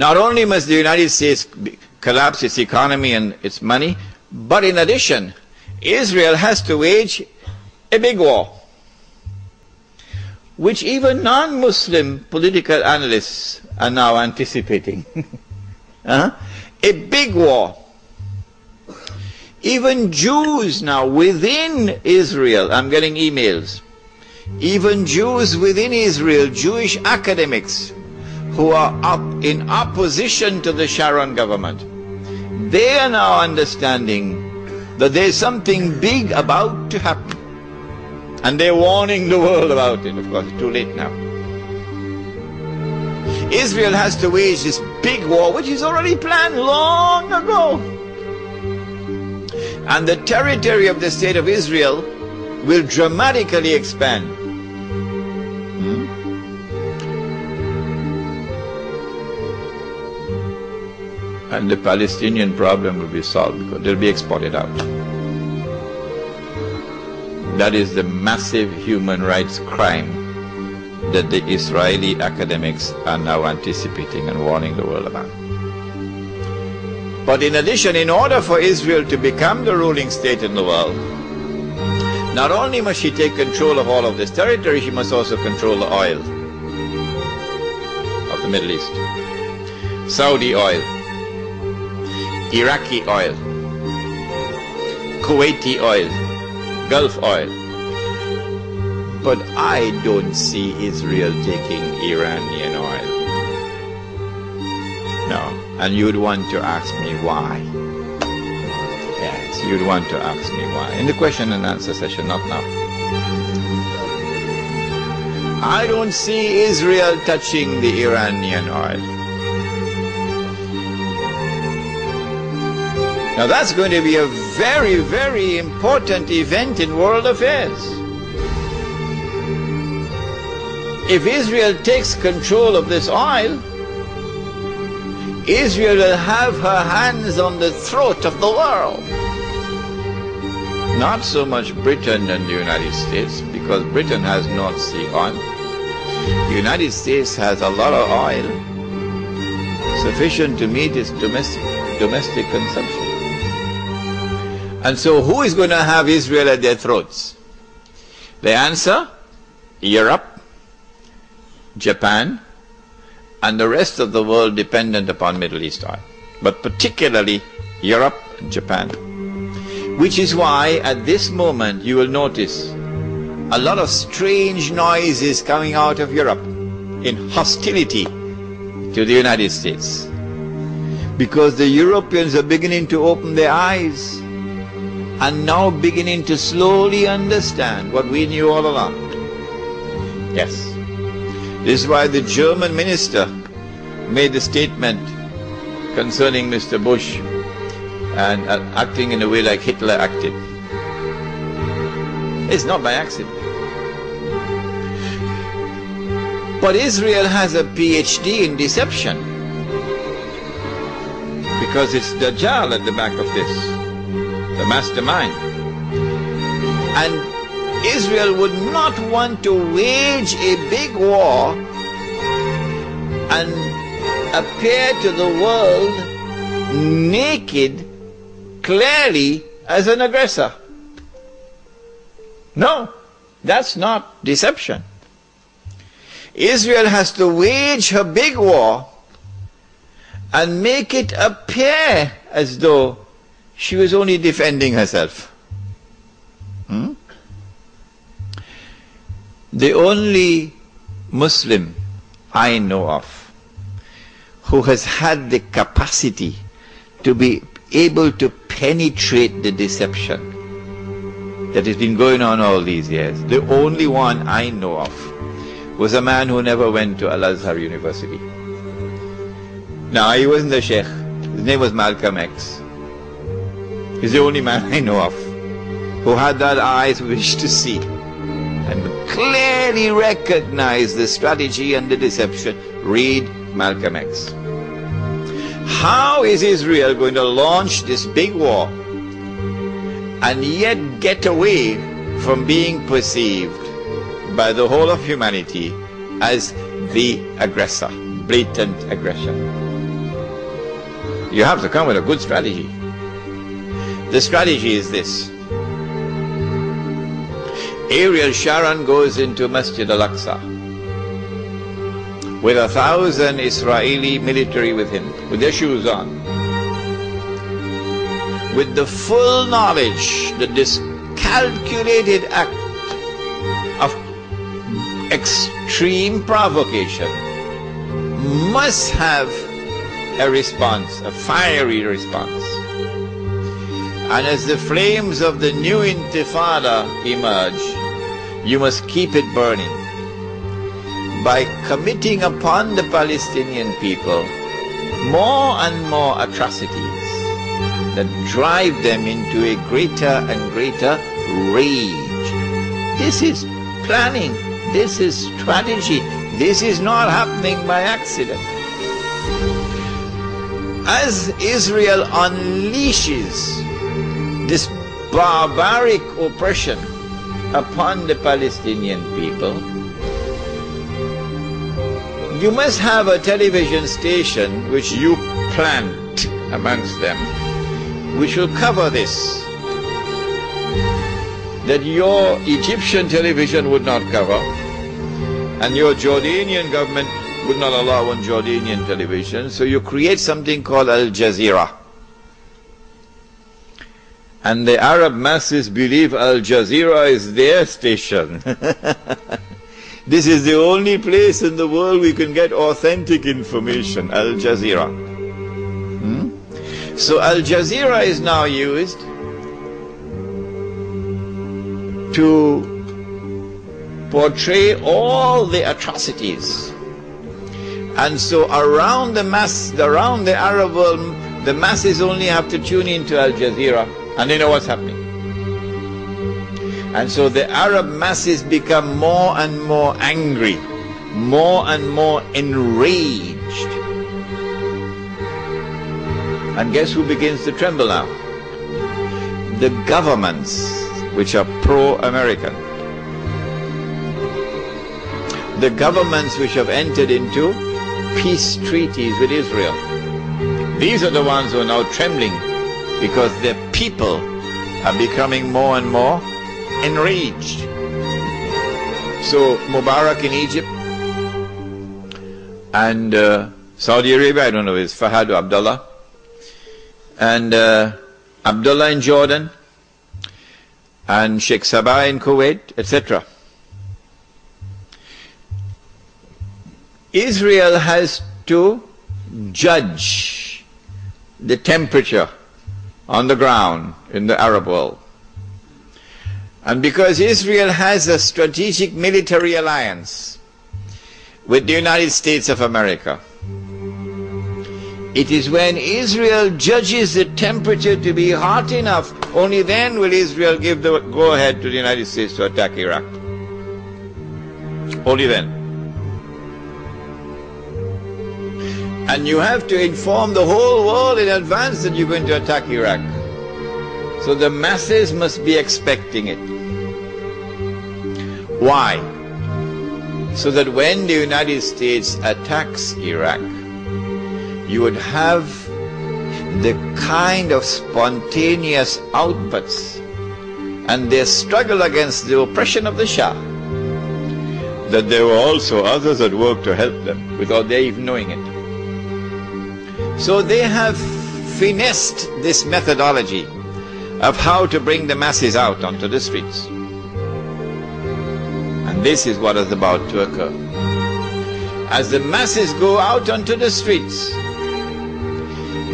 Not only must the United States collapse its economy and its money, but in addition, Israel has to wage a big war, which even non-Muslim political analysts are now anticipating. A big war. Even Jews now within Israel, I'm getting emails, even Jews within Israel, Jewish academics who are up in opposition to the Sharon government, they are now understanding that there's something big about to happen. And they're warning the world about it. Of course, it's too late now. Israel has to wage this big war, which is already planned long ago. And the territory of the state of Israel will dramatically expand. And the Palestinian problem will be solved because they'll be exported out. That is the massive human rights crime that the Israeli academics are now anticipating and warning the world about. But in addition, in order for Israel to become the ruling state in the world, not only must she take control of all of this territory, she must also control the oil of the Middle East. Saudi oil, Iraqi oil, Kuwaiti oil, Gulf oil. But I don't see Israel taking Iranian oil. No. And you'd want to ask me why. Yes, you'd want to ask me why. In the question and answer session, not now. I don't see Israel touching the Iranian oil. Now that's going to be a very, very important event in world affairs. If Israel takes control of this oil, Israel will have her hands on the throat of the world. Not so much Britain and the United States, because Britain has North Sea oil. The United States has a lot of oil, sufficient to meet its domestic consumption. And so who is going to have Israel at their throats? The answer, Europe, Japan, and the rest of the world dependent upon Middle East oil, but particularly Europe and Japan. Which is why at this moment you will notice a lot of strange noises coming out of Europe in hostility to the United States. Because the Europeans are beginning to open their eyes and now beginning to slowly understand what we knew all along. Yes. This is why the German minister made the statement concerning Mr. Bush and acting in a way like Hitler acted. It's not by accident. But Israel has a PhD in deception, because it's Dajjal at the back of this, the mastermind. And Israel would not want to wage a big war and appear to the world naked, clearly as an aggressor. No, that's not deception. Israel has to wage her big war and make it appear as though she was only defending herself. The only Muslim I know of who has had the capacity to be able to penetrate the deception that has been going on all these years, the only one I know of was a man who never went to Al-Azhar University. Now, he wasn't a sheikh. His name was Malcolm X. He's the only man I know of who had that eyes which to see and clearly recognize the strategy and the deception. Read Malcolm X. How is Israel going to launch this big war and yet get away from being perceived by the whole of humanity as the aggressor, blatant aggression? You have to come with a good strategy. The strategy is this. Ariel Sharon goes into Masjid al-Aqsa with 1,000 Israeli military with him, with their shoes on, with the full knowledge that this calculated act of extreme provocation must have a response, a fiery response. And as the flames of the new intifada emerge, you must keep it burning by committing upon the Palestinian people more and more atrocities that drive them into a greater and greater rage. This is planning, this is strategy, this is not happening by accident. As Israel unleashes this barbaric oppression upon the Palestinian people, you must have a television station which you plant amongst them, which will cover this, that your Egyptian television would not cover, and your Jordanian government would not allow on Jordanian television. So you create something called Al Jazeera. And the Arab masses believe Al Jazeera is their station. This is the only place in the world we can get authentic information, Al Jazeera. So Al Jazeera is now used to portray all the atrocities. And so around around the Arab world, the masses only have to tune into Al Jazeera and they know what's happening. And so the Arab masses become more and more angry, more and more enraged. And guess who begins to tremble now? The governments which are pro-American. The governments which have entered into peace treaties with Israel. These are the ones who are now trembling because their people are becoming more and more enraged. So Mubarak in Egypt and Saudi Arabia, I don't know, it's Fahad or Abdullah, and Abdullah in Jordan, and Sheikh Sabah in Kuwait, etc. Israel has to judge the temperature on the ground in the Arab world. And because Israel has a strategic military alliance with the United States of America, it is when Israel judges the temperature to be hot enough, only then will Israel give the go-ahead to the United States to attack Iraq. Only then. And you have to inform the whole world in advance that you're going to attack Iraq. So the masses must be expecting it. Why? So that when the United States attacks Iraq, you would have the kind of spontaneous outputs and their struggle against the oppression of the Shah, that there were also others at work to help them without their even knowing it. So they have finessed this methodology of how to bring the masses out onto the streets. And this is what is about to occur. As the masses go out onto the streets,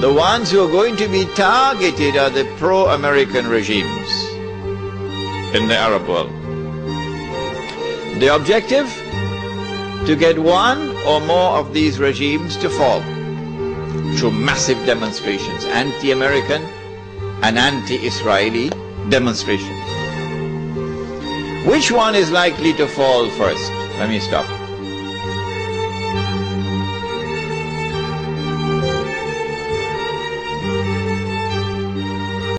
the ones who are going to be targeted are the pro-American regimes in the Arab world. The objective? To get one or more of these regimes to fall through massive demonstrations, anti-American and anti-Israeli demonstrations. Which one is likely to fall first? Let me stop.